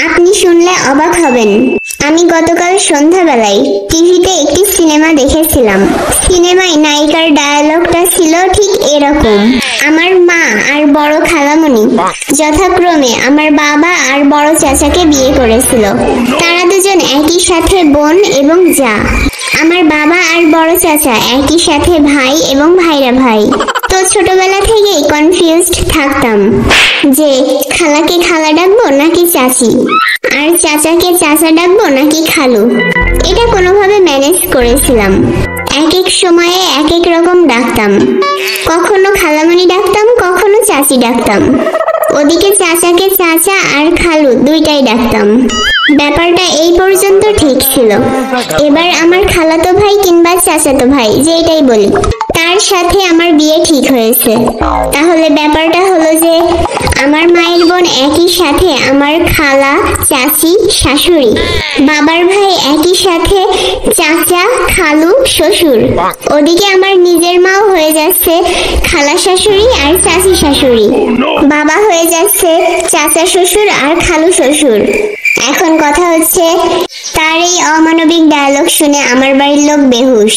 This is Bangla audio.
আপনি শুনলে অবাক হবেন, আমি গতকাল সন্ধ্যাবেলায় টিভিতে একটি সিনেমা দেখেছিলাম। সিনেমায় নায়িকার ডায়ালগটা ছিল ঠিক এরকম: আমার মা আর বড় খালামণি যথাক্রমে আমার বাবা আর বড় চাচাকে বিয়ে করেছিল। তারা দুজন একই সাথে বোন এবং জা। আমার বাবা আর বড় চাচা একই সাথে ভাই এবং ভাইরা ভাই। তো ছোটবেলা থেকেই কনফিউজড থাকতাম যে খালাকে খালা ডাকবো নাকি চাচি, আর চাচাকে চাচা ডাকবো নাকি খালু। এটা কোনোভাবে ম্যানেজ করেছিলাম। এক এক সময়ে এক এক রকম ডাকতাম, কখনো খালামণি ডাকতাম, কখনো চাচি ডাকতাম। ওদিকে চাচাকে চাচা আর খালু দুইটাই ডাকতাম। ব্যাপারটা এই পর্যন্ত ঠিক ছিল। এবার আমার খালাতো ভাই কিংবা চাচাতো ভাই যেটাই বলি, তার সাথে আমার বিয়ে ঠিক হয়েছে। তাহলে ব্যাপারটা হলো যে আমার মায়ের বোন একই সাথে আমার খালা, চাচি, শাশুড়ি। বাবার ভাই একই সাথে চাচা, খালু, শ্বশুর। ওদিকে আমার নিজের মাও হয়ে যাচ্ছে খালা শাশুড়ি আর চাচি শাশুড়ি। বাবা হয়ে যাচ্ছে চাচা শ্বশুর আর খালু শ্বশুর। এখন কথা হচ্ছে, তার এই অমানবিক ডায়লগ শুনে আমার বাড়ির লোক বেহুশ।